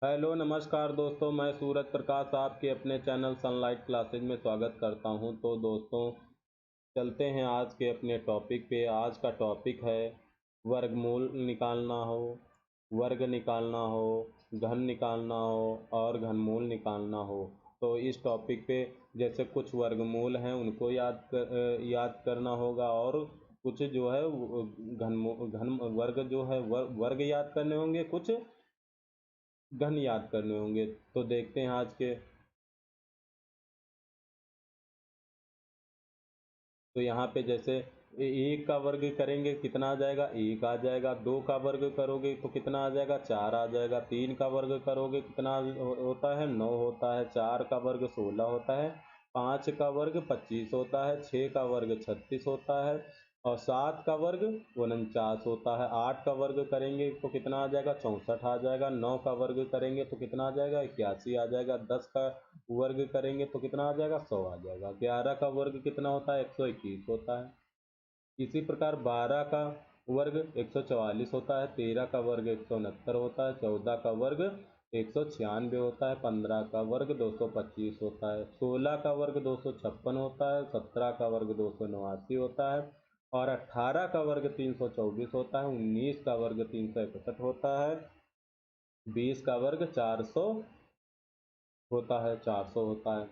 Hello नमस्कार दोस्तों, मैं सूरज प्रकाश आपके अपने चैनल सनलाइट क्लासेज में स्वागत करता हूं। तो दोस्तों, चलते हैं आज के अपने टॉपिक पे। आज का टॉपिक है वर्गमूल निकालना हो, वर्ग निकालना हो, घन निकालना हो और घनमूल निकालना हो। तो इस टॉपिक पे जैसे कुछ वर्गमूल हैं उनको याद करना होगा, और कुछ जो है घन वर्ग जो है वर्ग याद करने होंगे, कुछ घन याद करने होंगे। तो देखते हैं आज के। तो यहाँ पे जैसे एक का वर्ग करेंगे कितना आ जाएगा, एक आ जाएगा। दो का वर्ग करोगे तो कितना आ जाएगा, चार आ जाएगा। तीन का वर्ग करोगे कितना होता है, नौ होता है। चार का वर्ग 16 होता है। पाँच का वर्ग 25 होता है। छः का वर्ग 36 होता है। और सात का वर्ग 49 होता है। आठ का वर्ग करेंगे तो कितना आ जाएगा, 64 आ जाएगा। नौ का वर्ग करेंगे तो कितना आ जाएगा, 81 आ जाएगा। 10 का वर्ग करेंगे तो कितना आ जाएगा, 100 आ जाएगा। 11 का वर्ग कितना होता है, 121 होता है। इसी प्रकार 12 का वर्ग 144 होता है। 13 का वर्ग 169 होता है। 14 का वर्ग 196 होता है। 15 का वर्ग 225 होता है। 16 का वर्ग 256 होता है। 17 का वर्ग 289 होता है। और 18 का वर्ग 324 होता है। 19 का वर्ग 361 होता है। 20 का वर्ग 400 होता है, 400 होता है।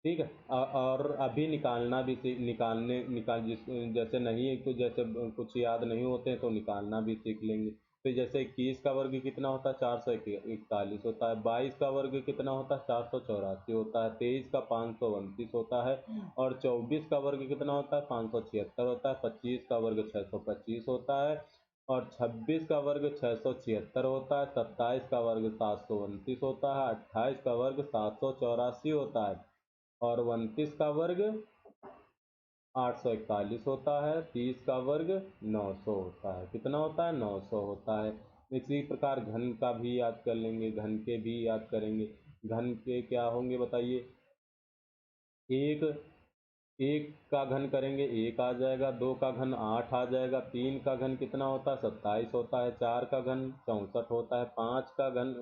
ठीक है। और अभी निकालना भी जिस जैसे नहीं है, तो जैसे कुछ याद नहीं होते हैं तो निकालना भी सीख लेंगे। तो जैसे 21 का वर्ग कितना होता है, 441 होता है। 22 का वर्ग कितना होता है, 484 होता है। 23 का 529 होता है। और 24 का वर्ग कितना होता है, 576 होता है। 25 का वर्ग 625 होता है। और 26 का वर्ग 676 होता है। 27 का वर्ग 729 होता है। 28 का वर्ग 784 होता है। और 29 का वर्ग 841 होता है। 30 का वर्ग 900 होता है। कितना होता है, 900 होता है। इसी प्रकार घन का भी याद कर लेंगे, घन के भी याद करेंगे। घन के क्या होंगे बताइए। एक एक का घन करेंगे, एक आ जाएगा। दो का घन 8 आ जाएगा। तीन का घन कितना होता है, 27 होता है। चार का घन 64 होता है। पाँच का घन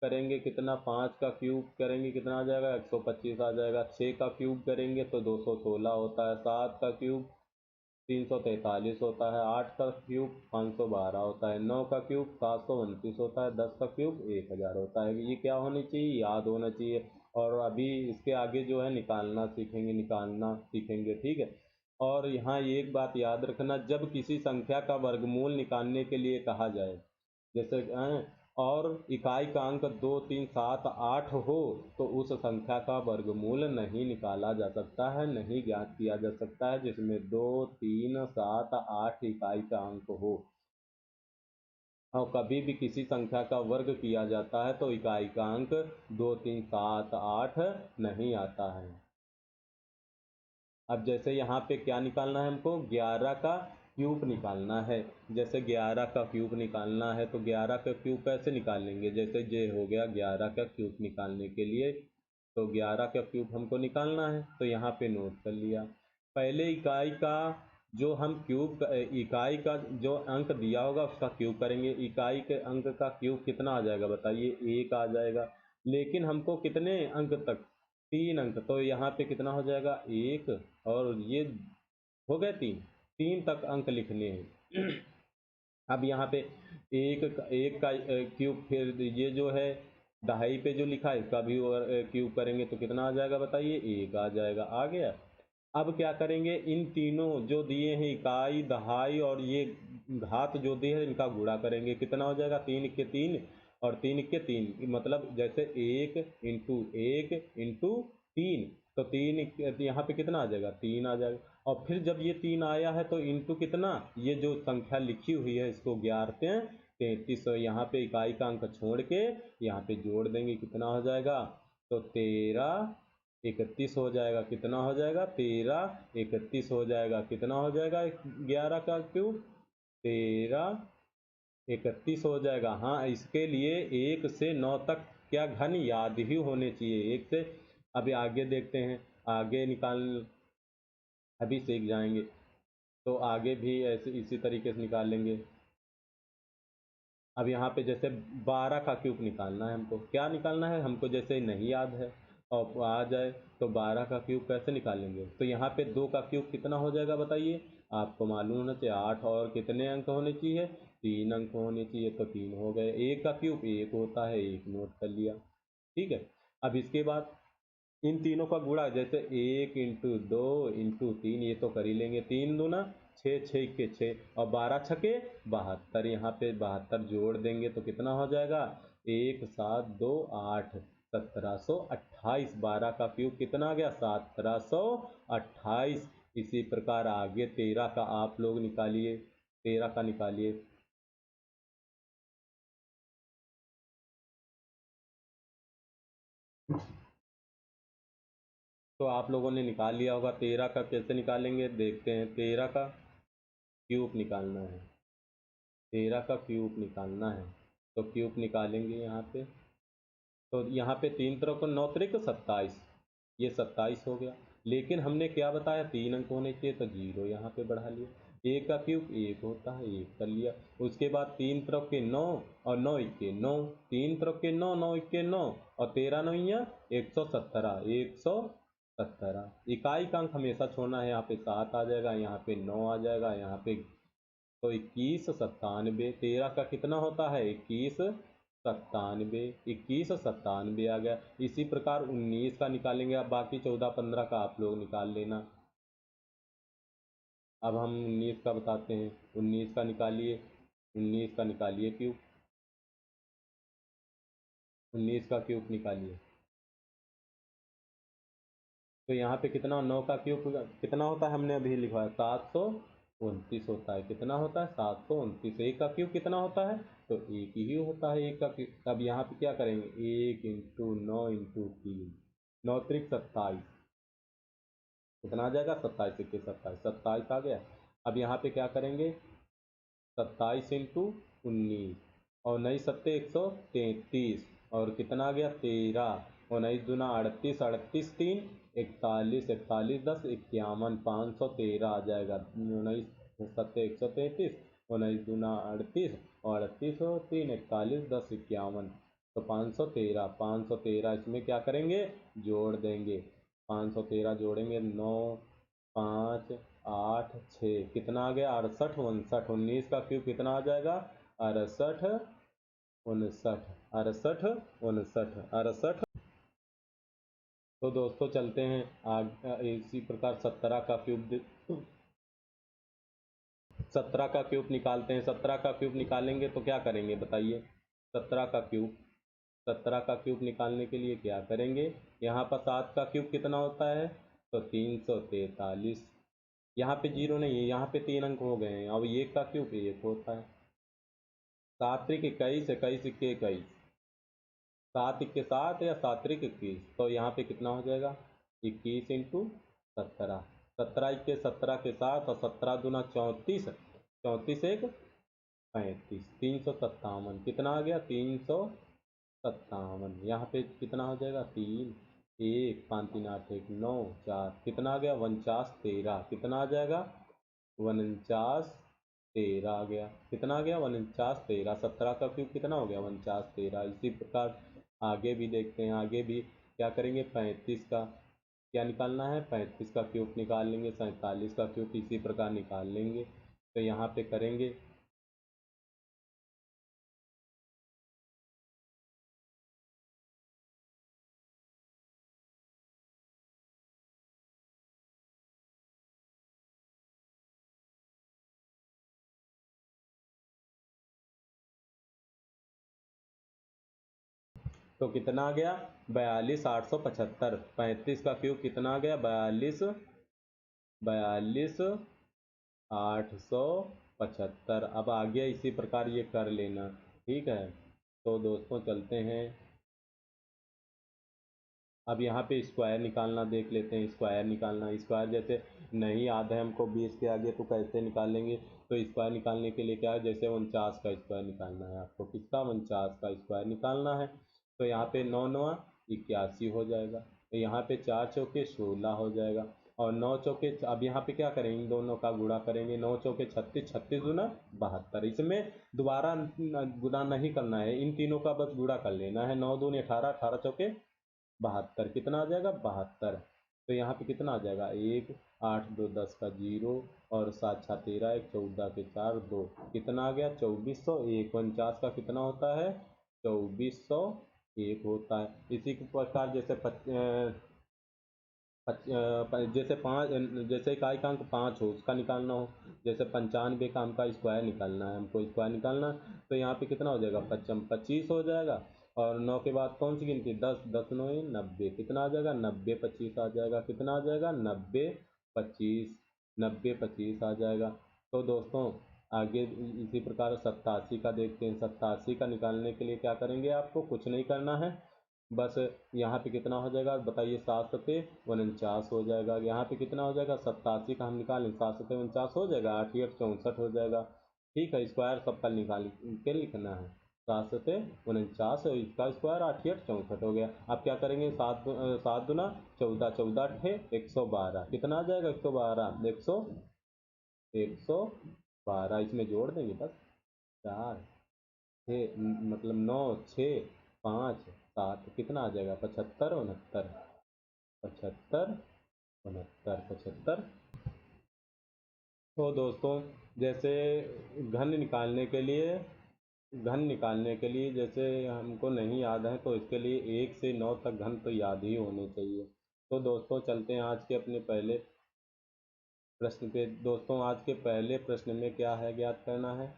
करेंगे कितना, पाँच का क्यूब करेंगे कितना आ जाएगा, 125 आ जाएगा। छः का क्यूब करेंगे तो 216 होता है। सात का क्यूब 343 होता है। आठ का क्यूब 512 होता है। नौ का क्यूब 729 होता है। 10 का क्यूब 1000 होता है। ये क्या होनी चाहिए, याद होना चाहिए। और अभी इसके आगे जो है निकालना सीखेंगे। ठीक है। और यहाँ ये एक बात याद रखना, जब किसी संख्या का वर्गमूल निकालने के लिए कहा जाए, जैसे और इकाई का अंक 2 3 7 8 हो, तो उस संख्या का वर्गमूल नहीं निकाला जा सकता है, नहीं ज्ञात किया जा सकता है जिसमें 2 3 7 8 इकाई का अंक हो। और कभी भी किसी संख्या का वर्ग किया जाता है तो इकाई का अंक 2 3 7 8 नहीं आता है। अब जैसे यहाँ पे क्या निकालना है हमको, 11 का क्यूब निकालना है। जैसे 11 का क्यूब निकालना है तो 11 का क्यूब कैसे निकालेंगे, जैसे ये हो गया 11 का क्यूब निकालने के लिए। तो 11 का क्यूब हमको निकालना है, तो यहाँ पे नोट कर लिया। पहले इकाई का जो हम इकाई का जो अंक दिया होगा उसका क्यूब करेंगे। इकाई के अंक का क्यूब कितना आ जाएगा बताइए, एक आ जाएगा। लेकिन हमको कितने अंक तक, 3 अंक। तो यहाँ पे कितना हो जाएगा, एक। और ये हो गए 3 तक अंक लिखने हैं। अब यहाँ पे एक का क्यूब, फिर ये जो है दहाई पे जो लिखा है इसका भी क्यूब करेंगे तो कितना आ जाएगा बताइए, एक आ जाएगा। आ गया। अब क्या करेंगे, इन तीनों जो दिए हैं, इकाई दहाई और ये घात जो दिए हैं, इनका गुणा करेंगे। कितना हो जाएगा, 3 के 3 और 3 के 3, मतलब जैसे 1 इंटू 1 इंटू 3। तो 3 यहाँ पे कितना आ जाएगा, 3 आ जाएगा। और फिर जब ये 3 आया है तो इंटू कितना, ये जो संख्या लिखी हुई है इसको ग्यारते हैं 33। यहाँ पे इकाई का अंक छोड़ के यहाँ पे जोड़ देंगे, कितना हो जाएगा, तो 13 31 हो जाएगा। कितना हो जाएगा, 13 31 हो जाएगा। कितना हो जाएगा, 11 का क्यूब 13 31 हो जाएगा। हाँ, इसके लिए 1 से 9 तक क्या घन याद ही होने चाहिए, 1 से। अभी आगे देखते हैं, आगे निकाल अभी सीख जाएंगे। तो आगे भी ऐसे इसी तरीके से निकाल लेंगे। अब यहाँ पे जैसे 12 का क्यूब निकालना है हमको, क्या निकालना है हमको, जैसे नहीं याद है और आ जाए तो 12 का क्यूब कैसे निकालेंगे। तो यहाँ पे 2 का क्यूब कितना हो जाएगा बताइए, आपको मालूम होना चाहिए 8, और कितने अंक होने चाहिए, 3 अंक होने चाहिए, तो 3 हो गए। 1 का क्यूब 1 होता है, 1 नोट कर लिया। ठीक है, अब इसके बाद इन तीनों का गुणा, जैसे 1 इंटू 2 इंटू 3, ये तो कर ही लेंगे, 3 दूना 6, 6 के 6 और 12 छके 72, यहाँ पे 72 जोड़ देंगे तो कितना हो जाएगा, 1 7 2 8, 1728। 12 का क्यूब कितना आ गया, 1728। इसी प्रकार आगे 13 का आप लोग निकालिए, 13 का निकालिए। तो आप लोगों ने निकाल लिया होगा, 13 का कैसे निकालेंगे देखते हैं। 13 का क्यूब निकालना है, 13 का क्यूब निकालना है, तो क्यूब निकालेंगे यहाँ पे। तो यहाँ पे 3 तरह को 9 त्रिक 27, ये 27 हो गया। लेकिन हमने क्या बताया, 3 अंक होने चाहिए, तो 0 यहाँ पे बढ़ा लिया। 1 का क्यूब 1 होता है, 1 कर लिया। उसके बाद 3 तरफ के 9 और 9 इक्के 9, 3 तरफ के 9, 9 इक्के 9 और 13 9 या 117, 117। इकाई का अंक हमेशा छोड़ना है, यहाँ पे 7 आ जाएगा, यहाँ पे 9 आ जाएगा, यहाँ पे तो 2197। 13 का कितना होता है, 2197, 2197 आ गया। इसी प्रकार 19 का निकालेंगे, अब बाकी 14 15 का आप लोग निकाल लेना। अब हम 19 का बताते हैं, 19 का निकालिए, 19 का निकालिए क्यूब, 19 का क्यूब निकालिए। तो यहाँ पे कितना, 9 का क्यूब कितना होता है, हमने अभी लिखा है 729 होता है। कितना होता है, 729। 1 का क्यूब कितना होता है, तो 1 ही होता है 1 का क्यूब। अब यहाँ पे क्या करेंगे, 1 इंटू 9 इंटू 3, 9 त्रिक 27, कितना आ जाएगा, 27 इक्के 27, 27 आ गया। अब यहाँ पे क्या करेंगे, 27 इंटू 19 और 19 सत्ते 133 और कितना आ गया, 13 और 19 दूना 38, 38 3 41, 41 10 51, 513 आ जाएगा। 19 सत्ते 133 और 19 दूना 38 और 38 और 3 41 10 51, तो 513, 513 इसमें क्या करेंगे, जोड़ देंगे। 513 जोड़ेंगे, 9 5 8 6, कितना आ गया, 68 59। 19 का क्यूब कितना आ जाएगा, 68 59, 68 59, 68। तो दोस्तों चलते हैं इसी प्रकार 17 का क्यूब, 17 का क्यूब निकालते हैं। 17 का क्यूब निकालेंगे तो क्या करेंगे बताइए, 17 का क्यूब, 17 का क्यूब निकालने के लिए क्या करेंगे, यहाँ पर 7 का क्यूब कितना होता है, तो 343। यहाँ पे 0 नहीं है, यहाँ पे 3 अंक हो गए हैं। अब 1 का क्यूब 1 होता है। 7 त्रिक 21, 21 इक्के 21, 7 इक्के 7 या 7 त्रिक 21, तो यहाँ पे कितना हो जाएगा, 21 इंटू 17, 17 इक्के 17 के साथ और 17 दूना 34, 34 एक 35, 357। कितना आ गया, 357। यहाँ पे कितना हो जाएगा, 3 1 5 3 8 1 9 4, कितना आ गया, 49 13, कितना आ जाएगा, 49 13 आ गया। कितना आ गया, 49 13। 17 का क्यूब कितना हो गया, 49 13। इसी प्रकार आगे भी देखते हैं, आगे भी क्या करेंगे, 35 का क्या निकालना है, 35 का क्यूब निकाल लेंगे। 47 का क्यूब इसी प्रकार निकाल लेंगे। तो यहाँ पे करेंगे, तो कितना आ गया, 42 875। 35 का क्यूब कितना आ गया, 42 875। अब आ गया, इसी प्रकार ये कर लेना। ठीक है, तो दोस्तों चलते हैं, अब यहाँ पे स्क्वायर निकालना देख लेते हैं। स्क्वायर निकालना, स्क्वायर जैसे नहीं याद है हमको 20 के आगे तो कैसे निकालेंगे। तो स्क्वायर निकालने के लिए क्या है, जैसे 49 का स्क्वायर निकालना है आपको, किसका, 49 का स्क्वायर निकालना है। तो यहाँ पे 9 9 81 हो जाएगा, तो यहाँ पे 4 चौके 16 हो जाएगा और 9 चौके, अब यहाँ पे क्या करेंगे, इन दोनों का गुणा करेंगे। 9 चौके 36, 36 दूना 72। इसमें दोबारा गुणा नहीं करना है, इन तीनों का बस गुणा कर लेना है। 9 दूनी 18, 18 चौके 72, कितना आ जाएगा 72। तो यहाँ पे कितना आ जाएगा, 1, 8 2 10 का 0, और 7 6 13, 1 14 के 4 2, कितना आ गया 2401। 49 का कितना होता है, 2401 होता है। इसी के प्रकार जैसे जैसे पाँच, जैसे इकाई का अंक 5 हो उसका निकालना हो, जैसे 95 का हमका स्क्वायर निकालना है, हमको स्क्वायर निकालना है, तो यहाँ पे कितना हो जाएगा, 25 हो जाएगा। और 9 के बाद कौन सी गिनती, 10, 10 9 90, कितना आ जाएगा 90 25 आ जाएगा, कितना आ जाएगा 90 25, 90 25 आ जाएगा। तो दोस्तों आगे इसी प्रकार 87 का देखते हैं। 87 का निकालने के लिए क्या करेंगे, आपको कुछ नहीं करना है, बस यहाँ पे कितना हो जाएगा बताइए, 7 सते 49 हो जाएगा। यहाँ पे कितना हो जाएगा, 87 का हम निकालें, 7 सते 49 हो जाएगा, 8 8 64 हो जाएगा। ठीक है, स्क्वायर सबका निकाल के लिखना है, 7 सते 49 और इसका स्क्वायर 8 8 64 हो गया। अब क्या करेंगे, 7 दूना 14, 14 अट्ठे 112, कितना आ जाएगा 112, 112, इसमें जोड़ देंगे बस, 4 6 मतलब 9 6 5 7, कितना आ जाएगा 75 69, 75 69 75। तो दोस्तों जैसे घन निकालने के लिए, जैसे हमको नहीं याद है तो इसके लिए 1 से 9 तक घन तो याद ही होने चाहिए। तो दोस्तों चलते हैं आज के अपने पहले प्रश्न पे। दोस्तों आज के पहले प्रश्न में क्या है, ज्ञात करना है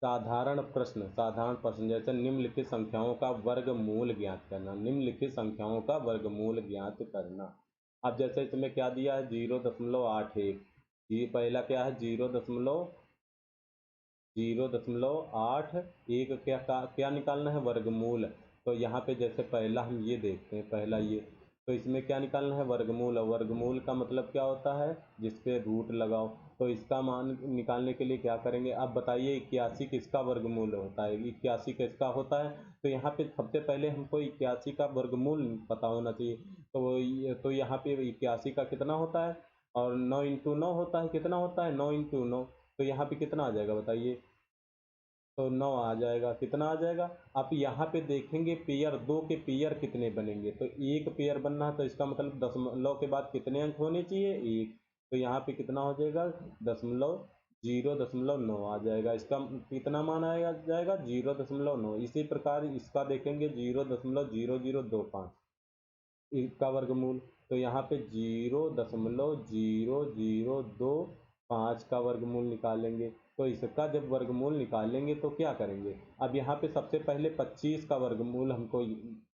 साधारण प्रश्न, जैसे निम्नलिखित संख्याओं का वर्गमूल ज्ञात करना, निम्नलिखित संख्याओं का वर्गमूल ज्ञात करना। अब जैसे इसमें क्या दिया है, 0.81, ये पहला क्या है, 0.81, क्या निकालना है, वर्गमूल। तो यहाँ पे जैसे पहला हम ये देखते हैं, पहला ये, तो इसमें क्या निकालना है, वर्गमूल। और वर्गमूल का मतलब क्या होता है, जिस पे रूट लगाओ। तो इसका मान निकालने के लिए क्या करेंगे, आप बताइए 81 किसका वर्गमूल होता है, 81 किसका होता है। तो यहाँ पे सबसे पहले हमको 81 का वर्गमूल पता होना चाहिए। तो यहाँ पे 81 का कितना होता है, और 9 × 9 होता है, कितना होता है 9 × 9। तो यहाँ पे कितना आ जाएगा बताइए, तो 9 आ जाएगा, कितना आ जाएगा। आप यहाँ पे देखेंगे पेयर, दो के पेयर कितने बनेंगे, तो एक पेयर बनना है, तो इसका मतलब दशमलव के बाद कितने अंक होने चाहिए, 1। तो यहाँ पे कितना हो जाएगा, 0.9 आ जाएगा, इसका कितना मान आएगा जाएगा 0.9। इसी प्रकार इसका देखेंगे 0.0025, इसका वर्गमूल। तो यहाँ पे 0.0025 का वर्गमूल निकालेंगे। तो इसका जब वर्गमूल निकालेंगे तो क्या करेंगे, अब यहाँ पे सबसे पहले 25 का वर्गमूल हमको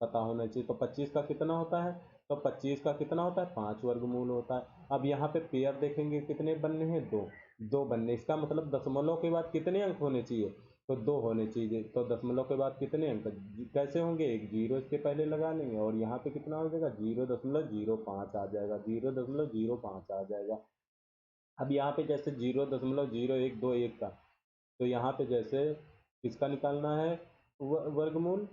पता होना चाहिए। तो 25 का कितना होता है, तो 25 का कितना होता है, 5 वर्गमूल होता है। अब यहाँ पे पेयर देखेंगे कितने बनने हैं, दो, दो बनने, इसका मतलब दशमलव के बाद कितने अंक होने चाहिए, तो 2 होने चाहिए। तो दशमलव के बाद कितने अंक कैसे होंगे, एक जीरो इसके पहले लगा लेंगे, और यहाँ पे कितना हो जाएगा 0.05 आ जाएगा, 0.05 आ जाएगा। अब यहाँ पे जैसे 0.0121 का, तो यहाँ पे जैसे किसका निकालना है वर्गमूल,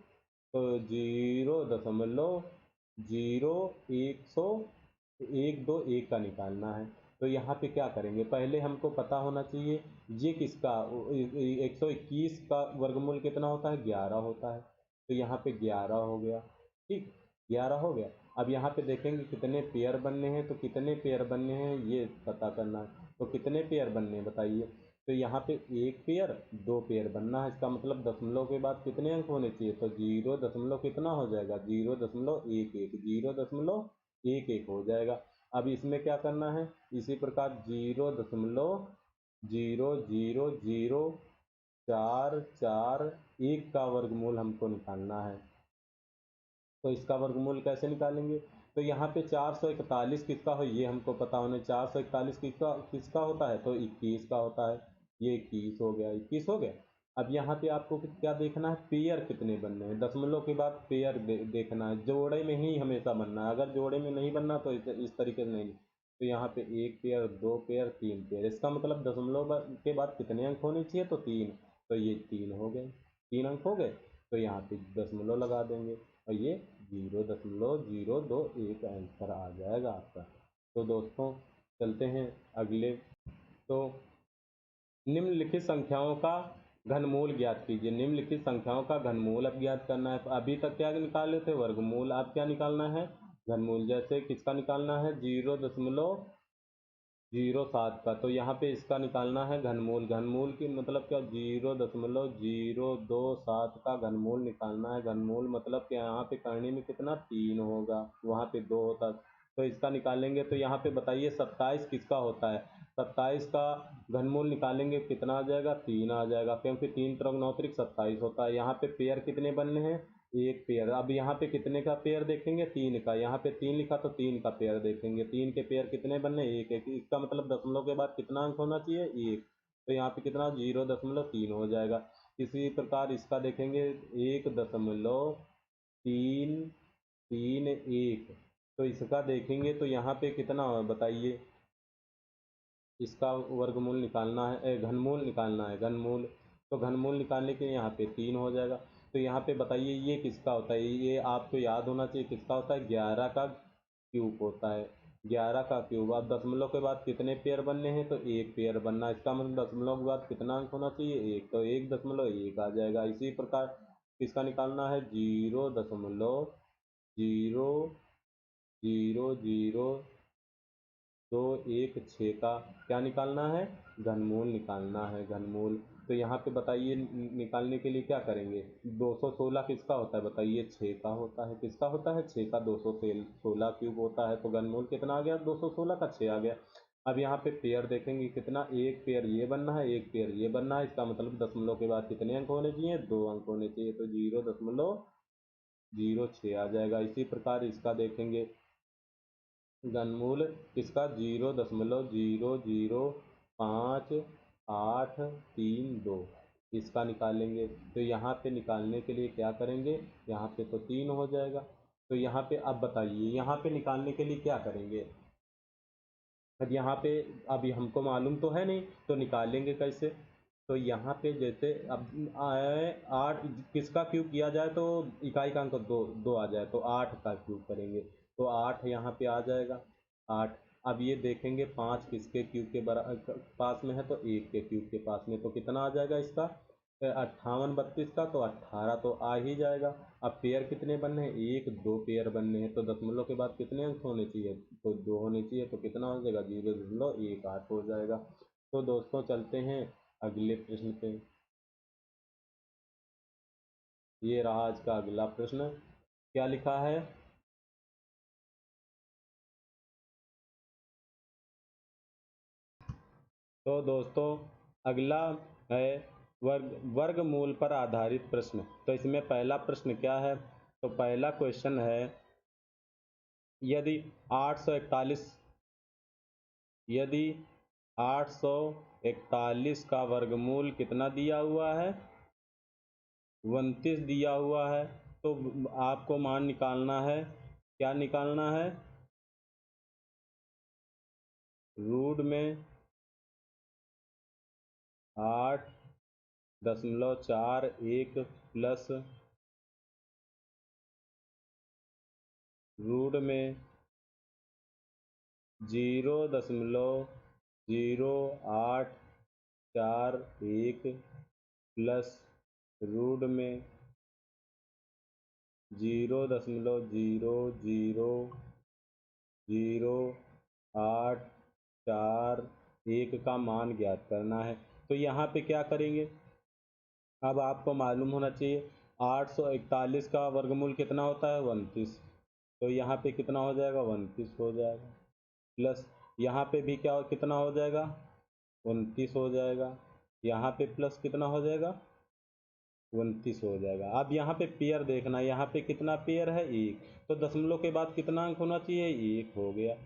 तो 0.0121 का निकालना है। तो यहाँ पे क्या करेंगे, पहले हमको पता होना चाहिए ये किसका, 121 का वर्गमूल कितना होता है, 11 होता है। तो यहाँ पे 11 हो गया, ठीक, 11 हो गया। अब यहाँ पे देखेंगे कितने पेयर बनने हैं, तो कितने पेयर बनने हैं ये पता करना है। तो कितने पेयर बनने हैं बताइए, तो यहाँ पे एक पेयर, दो पेयर बनना है, इसका मतलब दशमलव के बाद कितने अंक होने चाहिए, तो 0 दशमलव कितना हो जाएगा, 0.11, 0.11 हो जाएगा। अब इसमें क्या करना है, इसी प्रकार 0.00044 का वर्गमूल हमको निकालना है। तो इसका वर्गमूल कैसे निकालेंगे, तो यहाँ पे 441 किसका हो ये हमको पता होना, 441 किसका किसका होता है, तो 21 का होता है। ये 21 हो गया, 21 हो गया। अब यहाँ पे आपको क्या देखना है, पेयर कितने बनने हैं, दशमलव के बाद पेयर देखना है, जोड़े में ही हमेशा बनना है, अगर जोड़े में नहीं बनना तो इस तरीके से नहीं। तो यहाँ पे एक पेयर, दो पेयर, तीन पेयर, इसका मतलब दशमलव के बाद कितने अंक होने चाहिए, तो 3। तो ये 3 हो गए, 3 अंक हो गए। तो यहाँ पे दशमलव लगा देंगे, और ये 0.021 आंसर आ जाएगा आपका। तो दोस्तों चलते हैं अगले। तो निम्नलिखित संख्याओं का घनमूल ज्ञात कीजिए। निम्नलिखित संख्याओं का घनमूल अब ज्ञात करना है। अभी तक क्या निकाले थे, वर्गमूल। अब क्या निकालना है, घनमूल। जैसे किसका निकालना है, 0.07 का, तो यहाँ पे इसका निकालना है घनमूल। घनमूल की मतलब क्या, 0.027 का घनमूल निकालना है। घनमूल मतलब कि यहाँ पे करने में कितना, 3 होगा, वहाँ पे 2 होता, तो इसका निकालेंगे। तो यहाँ पे बताइए 27 किसका होता है, 27 का घनमूल निकालेंगे, कितना आ जाएगा, 3 आ जाएगा, क्योंकि 3 × 9 = 27 होता है। यहाँ पे पेयर कितने बनने हैं, एक पेयर। अब यहाँ पे कितने का पेयर देखेंगे, 3 का। यहाँ पे 3 लिखा तो 3 का पेयर देखेंगे। 3 के पेयर कितने बनने, एक एक। इसका मतलब दशमलव के बाद कितना अंक होना चाहिए, एक। तो यहाँ पे कितना, 0.3 हो जाएगा। इसी प्रकार इसका देखेंगे, 1.331। तो इसका देखेंगे तो यहाँ पे कितना बताइए, इसका वर्गमूल निकालना है, घनमूल निकालना है, घनमूल। तो घनमूल निकालने के लिए यहाँ पे 3 हो जाएगा। तो यहाँ पे बताइए ये किसका होता है, ये आपको याद होना चाहिए किसका होता है, 11 का क्यूब होता है। 11 का क्यूब। अब दशमलव के बाद कितने पेयर बनने हैं, तो एक पेयर बनना है। इसका मतलब दशमलव के बाद कितना अंक होना चाहिए, एक। तो 1.1 आ जाएगा। इसी प्रकार किसका निकालना है, 0.0002216 का क्या निकालना है, घनमूल निकालना है, घनमूल। तो यहाँ पे बताइए निकालने के लिए क्या करेंगे, 216 किसका होता है बताइए, 6 का होता है। किसका होता है, 6 का। 216 क्यूब होता है, तो घनमूल कितना आ गया, 216 का 6 आ गया। अब यहाँ पे पेयर देखेंगे कितना, एक पेयर ये बनना है, एक पेयर ये बनना है। इसका मतलब दशमलव के बाद कितने अंक होने चाहिए, 2 अंक होने चाहिए। तो 0.06 आ जाएगा। इसी प्रकार इसका देखेंगे घनमूल, इसका 0.00583 इसका निकालेंगे। तो यहाँ पे निकालने के लिए क्या करेंगे, यहाँ पे तो 3 हो जाएगा। तो यहाँ पे अब बताइए, यहाँ पे निकालने के लिए क्या करेंगे। अब यहाँ पे अभी हमको मालूम तो है नहीं, तो निकालेंगे कैसे। तो यहाँ पे जैसे अब आए 8 किसका क्यूब किया जाए तो इकाई का अंक दो दो आ जाए, तो 8 का क्यूब करेंगे, तो 8 यहाँ पे आ जाएगा, 8। अब ये देखेंगे 5 किसके क्यूब के पास में है, तो 1 के क्यूब के पास में, तो कितना आ जाएगा इसका, 58 32 का, तो 18 तो आ ही जाएगा। अब पेयर कितने बनने हैं, एक दो पेयर बनने हैं। तो दशमलव के बाद कितने अंक होने चाहिए, तो 2 होने चाहिए। तो कितना हो जाएगा, 0.18 हो जाएगा। तो दोस्तों चलते हैं अगले प्रश्न पे। ये रहा आज का अगला प्रश्न, क्या लिखा है। तो दोस्तों अगला है वर्गमूल पर आधारित प्रश्न। तो इसमें पहला प्रश्न क्या है, तो पहला क्वेश्चन है, यदि 841 यदि 841 का वर्गमूल कितना दिया हुआ है, 29 दिया हुआ है, तो आपको मान निकालना है, क्या निकालना है, रूट में 8.41 प्लस रूट में 0.0841 प्लस रूट में 0.0000841 का मान ज्ञात करना है। तो यहाँ पे क्या करेंगे, अब आपको मालूम होना चाहिए 841 का वर्गमूल कितना होता है, 29। तो यहाँ पे कितना हो जाएगा, 29 हो जाएगा, प्लस यहाँ पे भी क्या कितना हो जाएगा, 29 हो जाएगा। यहाँ पे प्लस कितना हो जाएगा, 29 हो जाएगा। अब यहाँ पे पेयर देखना, यहाँ पे कितना पेयर है, एक। तो दशमलव के बाद कितना अंक होना चाहिए, एक हो गया।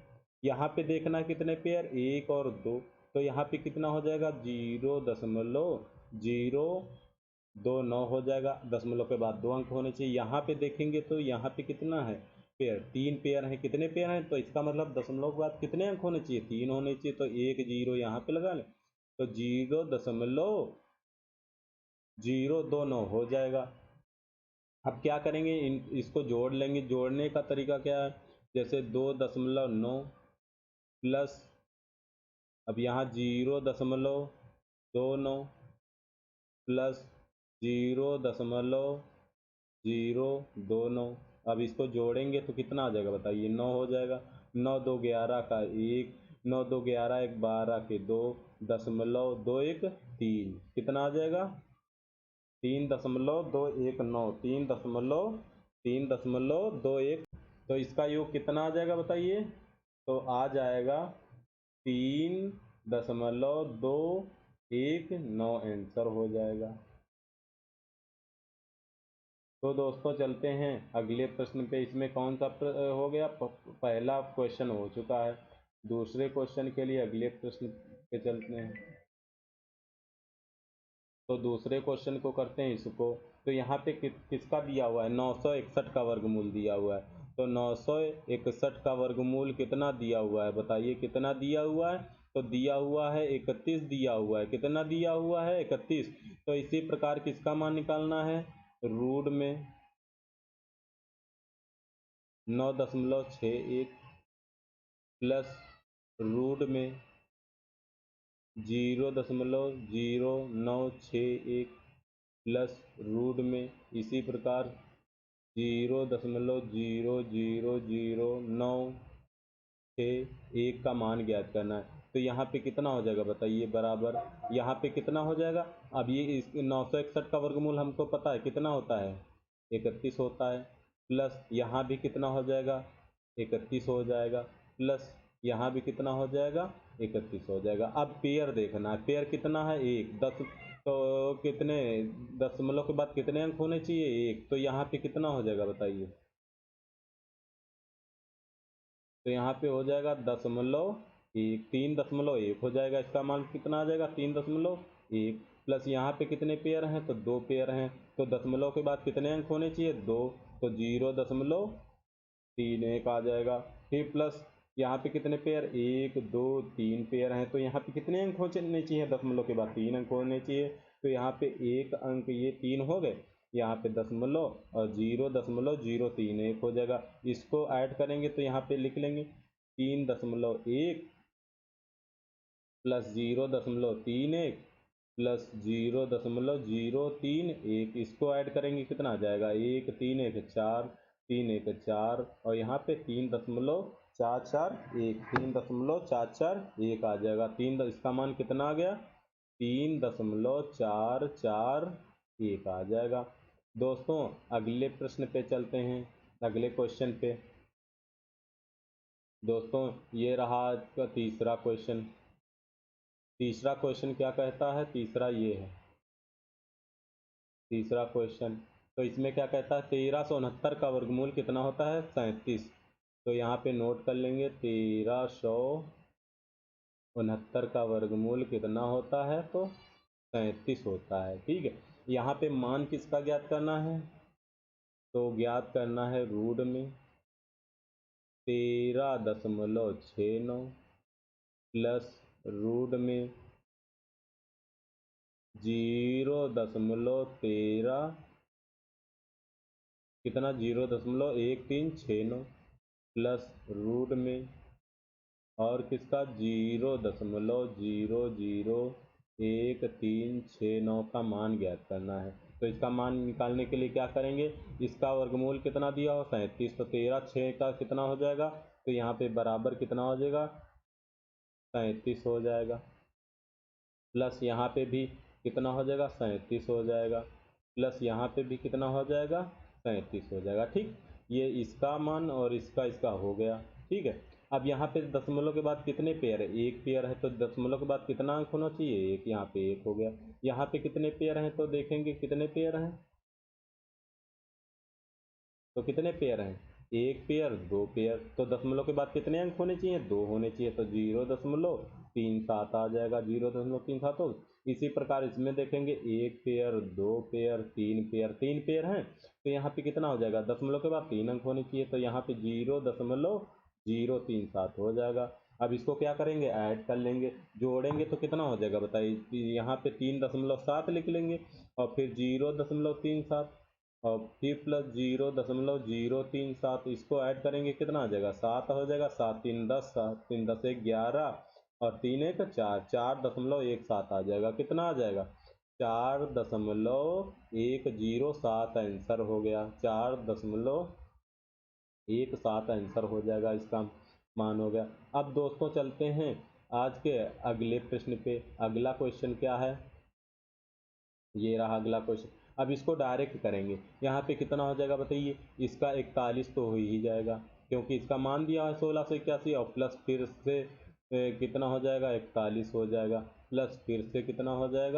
यहाँ पे देखना कितने पेयर, एक और दो। तो यहाँ पे कितना हो जाएगा, 0.029 हो जाएगा। दशमलव के बाद 2 अंक होने चाहिए। यहाँ पे देखेंगे तो यहाँ पे कितना है पेयर, 3 पेयर है। कितने पेयर हैं, तो इसका मतलब दशमलव के बाद कितने अंक होने चाहिए, 3 होने चाहिए। तो एक जीरो यहाँ पे लगा लें, तो 0.029 हो जाएगा। अब क्या करेंगे, इसको जोड़ लेंगे। जोड़ने का तरीका क्या है, जैसे 2.9 प्लस, अब यहाँ 0.29 प्लस 0.029। अब इसको जोड़ेंगे तो कितना आ जाएगा बताइए, 9 हो जाएगा। 9 2 11 का 1, 9 2 11 1 12 के 2, 0.21 3, कितना आ जाएगा 3.219, 3.221। तो इसका योग कितना आ जाएगा बताइए, तो आ जाएगा 3.219 आंसर हो जाएगा। तो दोस्तों चलते हैं अगले प्रश्न पे। इसमें कौन सा हो गया, पहला क्वेश्चन हो चुका है। दूसरे क्वेश्चन के लिए अगले प्रश्न पे चलते हैं। तो दूसरे क्वेश्चन को करते हैं इसको। तो यहाँ पे किसका दिया हुआ है, 961 का वर्गमूल दिया हुआ है। तो 961 का वर्गमूल कितना दिया हुआ है बताइए, कितना दिया हुआ है, तो दिया हुआ है 31 दिया हुआ है। कितना दिया हुआ है, 31। तो इसी प्रकार किसका मान निकालना है, रूट में 9.61 प्लस रूट में 0.0961 प्लस रूट में इसी प्रकार 0.00096 का मान ज्ञात करना है। तो यहाँ पे कितना हो जाएगा बताइए, बराबर यहाँ पे कितना हो जाएगा। अब ये इस 961 का वर्गमूल हमको पता है कितना होता है, 31 होता है। प्लस यहाँ भी कितना हो जाएगा, 31 हो जाएगा। प्लस यहाँ भी कितना हो जाएगा, 31 हो जाएगा। अब पेयर देखना है, पेयर कितना है, 1 10। तो कितने दशमलव के बाद कितने अंक होने चाहिए, 1। तो यहाँ पे कितना हो जाएगा बताइए, तो यहाँ पे हो जाएगा 0.1, 3.1 हो जाएगा। इसका मान कितना आ जाएगा, 3.1। प्लस यहाँ पे कितने पेयर हैं, तो 2 पेयर हैं। तो दशमलव के बाद कितने अंक होने चाहिए, 2। तो 0.31 आ जाएगा। फिर प्लस यहाँ पे कितने पेयर, 1 2 3 पेयर हैं। तो यहाँ पे कितने अंक होने चाहिए, दशमलव के बाद 3 अंक होने चाहिए। तो यहाँ पे 1 अंक, ये 3 हो गए। यहाँ पे दशमलव और 0.031 हो जाएगा। इसको ऐड करेंगे तो यहाँ पे लिख लेंगे 3.1 प्लस 0.31 प्लस 0.031। इसको ऐड करेंगे कितना आ जाएगा, 1 3 1 4, 3 1 4, और यहाँ पे 3.441, 3.441 आ जाएगा। इसका मान कितना आ गया, 3.441 आ जाएगा। दोस्तों अगले प्रश्न पे चलते हैं, अगले क्वेश्चन पे। दोस्तों ये रहा आज का तीसरा क्वेश्चन। तीसरा क्वेश्चन क्या कहता है, तीसरा ये है तीसरा क्वेश्चन। तो इसमें क्या कहता है, 1369 का वर्गमूल कितना होता है, 37। तो यहाँ पे नोट कर लेंगे, 1369 का वर्गमूल कितना होता है, तो 37 होता है। ठीक है, यहाँ पे मान किसका ज्ञात करना है, तो ज्ञात करना है रूट में 13.69 प्लस रूट में 0.13, कितना 0.1369 प्लस रूट में, और किसका 0.00139 का मान ज्ञात करना है। तो इसका मान निकालने के लिए क्या करेंगे, इसका वर्गमूल कितना दिया हो, 37। तो 13 6 का कितना हो जाएगा, तो यहाँ पे बराबर कितना हो जाएगा, 37 हो जाएगा। प्लस यहाँ पे भी कितना हो जाएगा, 37 हो जाएगा। प्लस यहाँ पे भी कितना हो जाएगा, 37 हो जाएगा। ठीक, ये इसका मान और इसका हो गया। ठीक है, अब यहाँ पे दशमलव के बाद कितने पेयर है, 1 पेयर है। तो दशमलव के बाद कितना अंक होना चाहिए, 1। यहाँ पे 1 हो गया। यहाँ पे कितने पेयर हैं, तो देखेंगे कितने पेयर हैं, तो कितने पेयर हैं, 1 पेयर 2 पेयर। तो दशमलव के बाद कितने अंक होने चाहिए, 2 होने चाहिए। तो 0.37 आ जाएगा, 0.37 हो। इसी प्रकार इसमें देखेंगे 1 पेयर 2 पेयर 3 पेयर, 3 पेयर हैं। तो यहाँ पे कितना हो जाएगा, दशमलव के बाद 3 अंक होने चाहिए। तो यहाँ पे 0.037 हो जाएगा। अब इसको क्या करेंगे, ऐड कर लेंगे, जोड़ेंगे तो कितना हो जाएगा बताइए। यहाँ पे 3.7 लिख लेंगे और फिर 0.37। और फिर प्लस 0.037, इसको ऐड करेंगे कितना आ जाएगा, 7 हो जाएगा। 7 3 10, 7 3 10 11 और 3 1 4, 4.17 आ जाएगा। कितना आ जाएगा, 4.107 आंसर हो गया। 4.17 आंसर हो जाएगा, इसका मान हो गया। अब दोस्तों चलते हैं आज के अगले प्रश्न पे। अगला क्वेश्चन क्या है, ये रहा अगला क्वेश्चन। अब इसको डायरेक्ट करेंगे, यहाँ पे कितना हो जाएगा बताइए, इसका 41 तो हो ही जाएगा क्योंकि इसका मान दिया है 1681, और प्लस फिर से कितना हो जाएगा, 41 हो जाएगा, प्लस फिर से कितना हो जाएगा,